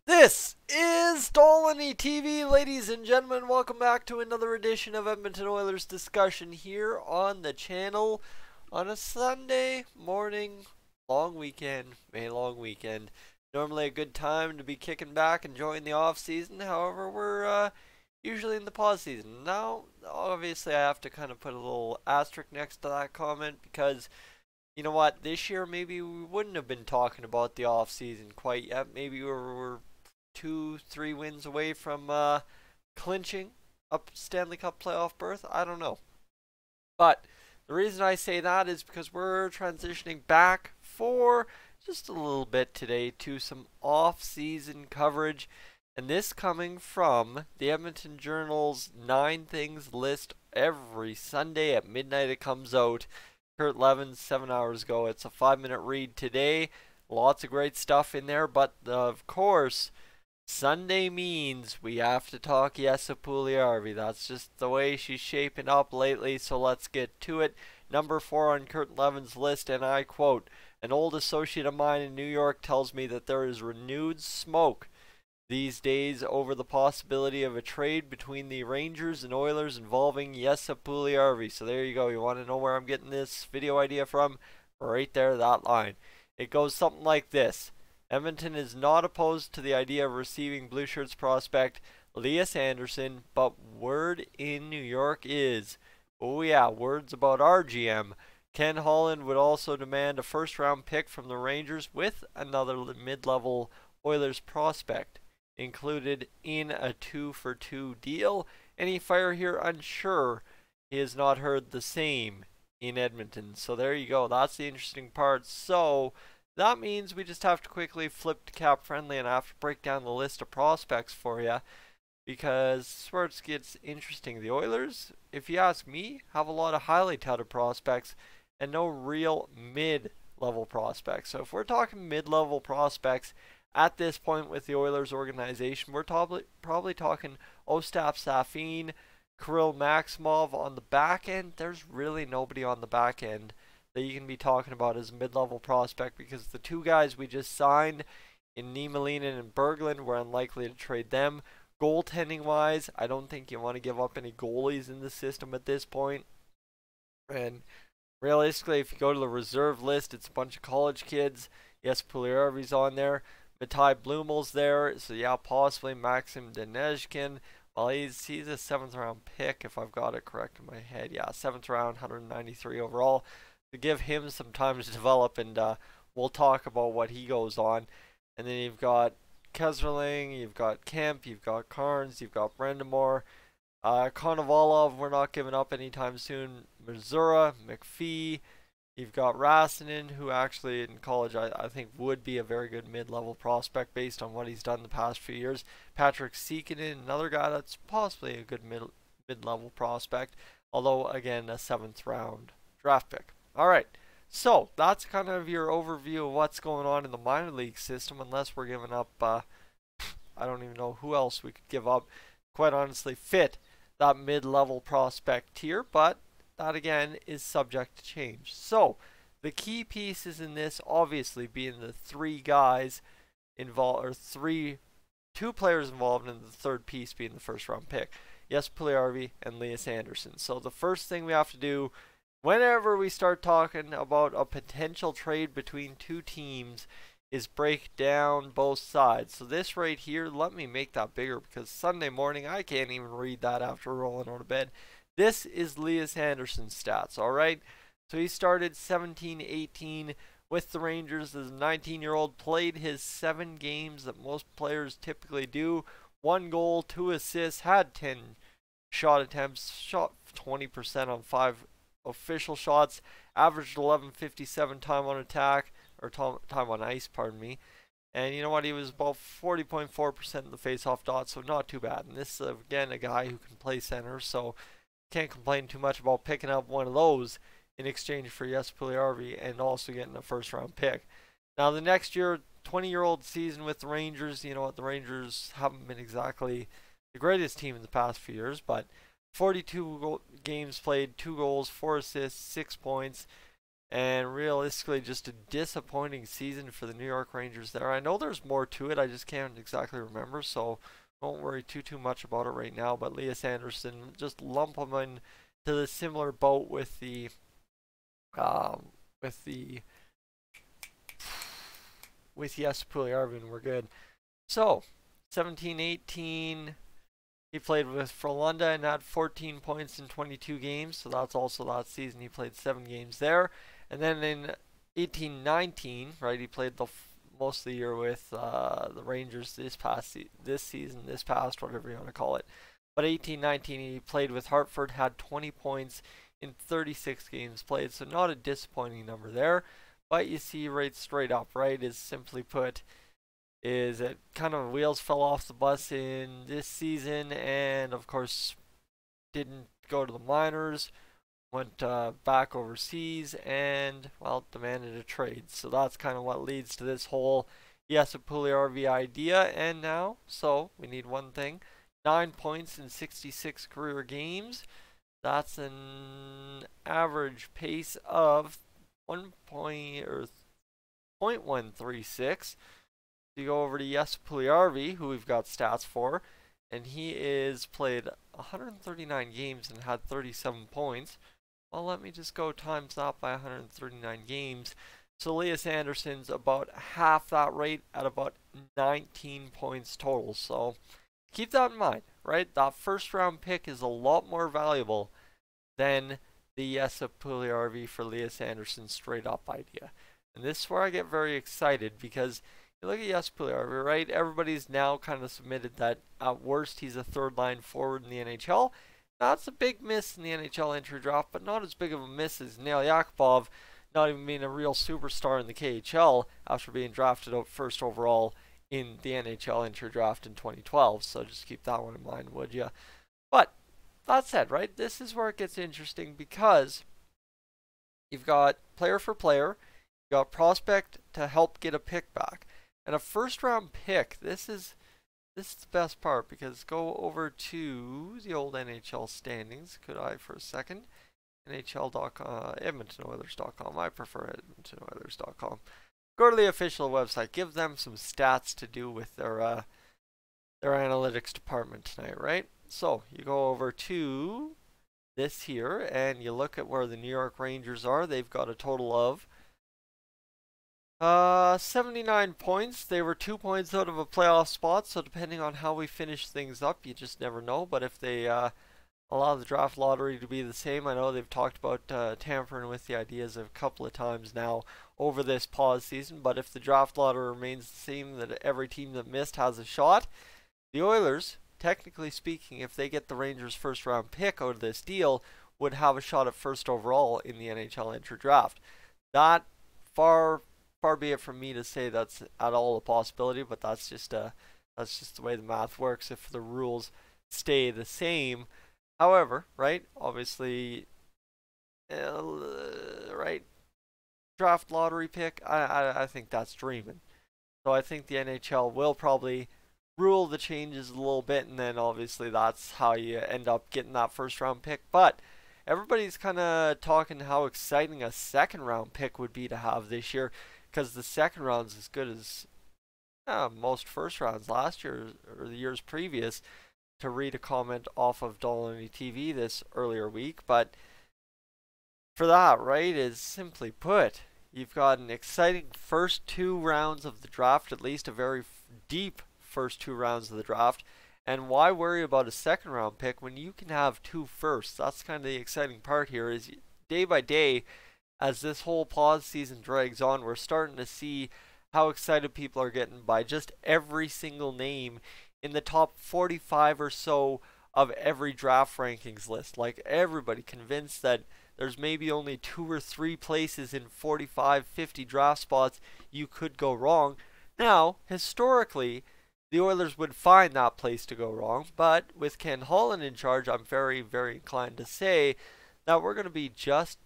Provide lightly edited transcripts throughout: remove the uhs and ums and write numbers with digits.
This is Dolany TV, ladies and gentlemen. Welcome back to another edition of Edmonton Oilers discussion here on the channel on a Sunday morning, long weekend, May long weekend. Normally a good time to be kicking back, enjoying the off season. However, we're usually in the pause season. Now, obviously, I have to kind of put a little asterisk next to that comment because you know what? This year, maybe we wouldn't have been talking about the off season quite yet. Maybe we're 2, 3 wins away from clinching up Stanley Cup playoff berth. I don't know. But the reason I say that is because we're transitioning back for just a little bit today to some off-season coverage. And this coming from the Edmonton Journal's 9 Things list every Sunday at midnight. It comes out. Kurt Levin's 7 hours ago. It's a 5-minute read today. Lots of great stuff in there. But of course, Sunday means we have to talk Yessa Puljujarvi. That's just the way she's shaping up lately, so let's get to it. Number 4 on Kurt Levin's list, and I quote, "An old associate of mine in New York tells me that there is renewed smoke these days over the possibility of a trade between the Rangers and Oilers involving Yessa Puljujarvi." So there you go. You want to know where I'm getting this video idea from? Right there, that line. It goes something like this. Edmonton is not opposed to the idea of receiving Blue Shirts prospect Lias Andersson, but word in New York is, oh yeah, words about our GM. Ken Holland would also demand a first-round pick from the Rangers with another mid-level Oilers prospect included in a 2-for-2 deal. Any fire here unsure. He has not heard the same in Edmonton. So there you go. That's the interesting part. So that means we just have to quickly flip to Cap Friendly and I have to break down the list of prospects for you because this is where it gets interesting. The Oilers, if you ask me, have a lot of highly touted prospects and no real mid-level prospects. So if we're talking mid-level prospects at this point with the Oilers organization, we're probably talking Ostap Safin, Kirill Maximov on the back end. There's really nobody on the back end that you can be talking about as a mid-level prospect because the 2 guys we just signed in Niemelainen and Berglund, we're unlikely to trade them. Goaltending-wise, I don't think you want to give up any goalies in the system at this point. And realistically, if you go to the reserve list, it's a bunch of college kids. Yes, Puljujarvi's on there. Matai Blumel's there. So yeah, possibly Maxim Denezhkin. Well, he's a 7th round pick if I've got it correct in my head. Yeah, 7th round, 193 overall. To give him some time to develop, and we'll talk about what he goes on. And then you've got Kesserling, you've got Kemp, you've got Carnes, you've got Brendamore, Konovalov, we're not giving up anytime soon. Missouri, McPhee, you've got Rasanen, who actually in college I think would be a very good mid-level prospect based on what he's done the past few years. Patrick Sekinen, another guy that's possibly a good mid-level prospect, although again a 7th round draft pick. Alright, so that's kind of your overview of what's going on in the minor league system, unless we're giving up, I don't even know who else we could give up, quite honestly, fit that mid-level prospect tier, but that again is subject to change. So, the key pieces in this obviously being the 3 guys involved, or 2 players involved, and the third piece being the first round pick. Yes, Puljujarvi and Lias Andersson. So the first thing we have to do whenever we start talking about a potential trade between 2 teams is break down both sides. So this right here, let me make that bigger because Sunday morning I can't even read that after rolling out of bed. This is Lias Andersson's stats, alright? So he started 17-18 with the Rangers as a 19-year-old, played his 7 games that most players typically do. 1 goal, 2 assists, had 10 shot attempts, shot 20% on 5 official shots, averaged 11.57 time on attack, or time on ice, pardon me. And you know what, he was about 40.4% in the face-off dot, so not too bad. And this is, again, a guy who can play center, so can't complain too much about picking up one of those in exchange for Yes Puljujarvi and also getting a first-round pick. Now, the next year, 20-year-old season with the Rangers, you know what, the Rangers haven't been exactly the greatest team in the past few years, but 42 games played, 2 goals, 4 assists, 6 points, And realistically, just a disappointing season for the New York Rangers there. I know there's more to it, I just can't exactly remember, so don't worry too much about it right now. But Lias Andersson, just lump him in to the similar boat with the um, with the with Yes Puljujarvi, and we're good. So 17-18. He played with Frölunda and had 14 points in 22 games, so that's also that season. He played 7 games there. And then in 18-19, right, he played most of the year with the Rangers this past, whatever you want to call it. But 18-19, he played with Hartford, had 20 points in 36 games played, so not a disappointing number there. But you see right straight up, right, is simply put, is it kind of wheels fell off the bus in this season, and of course didn't go to the minors, went back overseas, and well, demanded a trade. So that's kind of what leads to this whole Yes Puljujarvi idea. And now, so we need one thing: 9 points in 66 career games. That's an average pace of 0.136. You go over to Yes Puljujarvi, who we've got stats for, and he is played 139 games and had 37 points. Well, let me just go times that by 139 games. So Lias Andersson's about half that rate at about 19 points total. So keep that in mind, right? That first round pick is a lot more valuable than the Yes Puljujarvi for Lias Andersson's straight up idea. And this is where I get very excited, because you look at Yes Puljujarvi, right? Everybody's now kind of submitted that at worst he's a third line forward in the NHL. That's a big miss in the NHL entry draft, but not as big of a miss as Nail Yakupov not even being a real superstar in the KHL after being drafted out first overall in the NHL entry draft in 2012. So just keep that one in mind, would you? But that said, right, this is where it gets interesting, because you've got player for player, you've got prospect to help get a pick back. And a first round pick, this is the best part, because go over to the old NHL standings, could I for a second? NHL.com, EdmontonOilers.com. I prefer EdmontonOilers.com. Go to the official website. Give them some stats to do with their analytics department tonight, right? So you go over to this here, and you look at where the New York Rangers are. They've got a total of 79 points. They were 2 points out of a playoff spot, so depending on how we finish things up, you just never know. But if they allow the draft lottery to be the same, I know they've talked about tampering with the ideas a couple of times now over this pause season, but if the draft lottery remains the same, that every team that missed has a shot, the Oilers, technically speaking, if they get the Rangers' first round pick out of this deal, would have a shot at first overall in the NHL entry draft. That far be it from me to say that's at all a possibility, but that's just the way the math works if the rules stay the same. However, right, obviously, right, draft lottery pick, I think that's dreaming. So I think the NHL will probably rule the changes a little bit, and then obviously that's how you end up getting that first round pick. But everybody's kind of talking how exciting a second round pick would be to have this year, because the second round's as good as most first rounds last year or the years previous, to read a comment off of Dolany TV this earlier week. But for that, right, is simply put, you've got an exciting first 2 rounds of the draft, at least a very deep first 2 rounds of the draft. And why worry about a second round pick when you can have 2 firsts? That's kind of the exciting part here, is day by day, as this whole pause season drags on, we're starting to see how excited people are getting by just every single name in the top 45 or so of every draft rankings list. Like, everybody convinced that there's maybe only 2 or 3 places in 45, 50 draft spots you could go wrong. Now, historically, the Oilers would find that place to go wrong, but with Ken Holland in charge, I'm very, very inclined to say that we're going to be just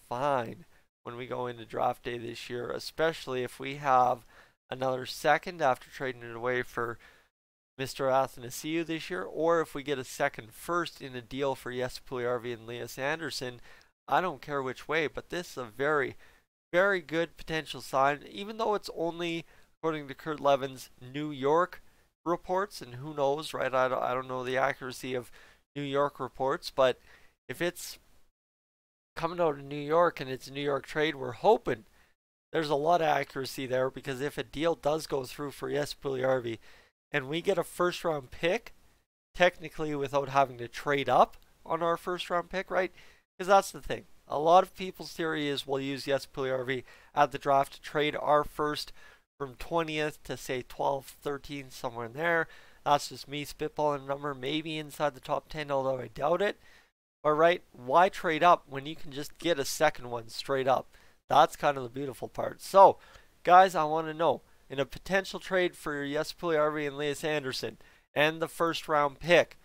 fine when we go into draft day this year, especially if we have another second after trading it away for Mr. Athanasiou this year, or if we get a second first in a deal for Yes Puljujarvi and Lias Andersson. I don't care which way, but this is a very, very good potential sign, even though it's only, according to Kurt Levin's New York reports, and who knows, right? I don't know the accuracy of New York reports, but if it's coming out of New York and it's a New York trade, we're hoping there's a lot of accuracy there, because if a deal does go through for Lias Puljujarvi and we get a first round pick, technically without having to trade up on our first round pick, right? Because that's the thing. A lot of people's theory is we'll use Lias Puljujarvi at the draft to trade our first from 20th to say 12th, 13th, somewhere in there. That's just me spitballing a number, maybe inside the top 10, although I doubt it. All right, why trade up when you can just get a second one straight up? That's kind of the beautiful part. So, guys, I want to know, in a potential trade for Lias Puljujarvi and Lias Andersson and the first round pick,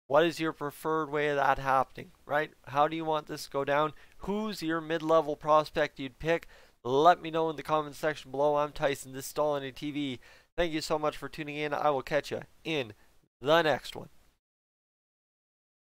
what is your preferred way of that happening, right? How do you want this to go down? Who's your mid-level prospect you'd pick? Let me know in the comments section below. I'm Tyson. This is Stolany TV. Thank you so much for tuning in. I will catch you in the next one.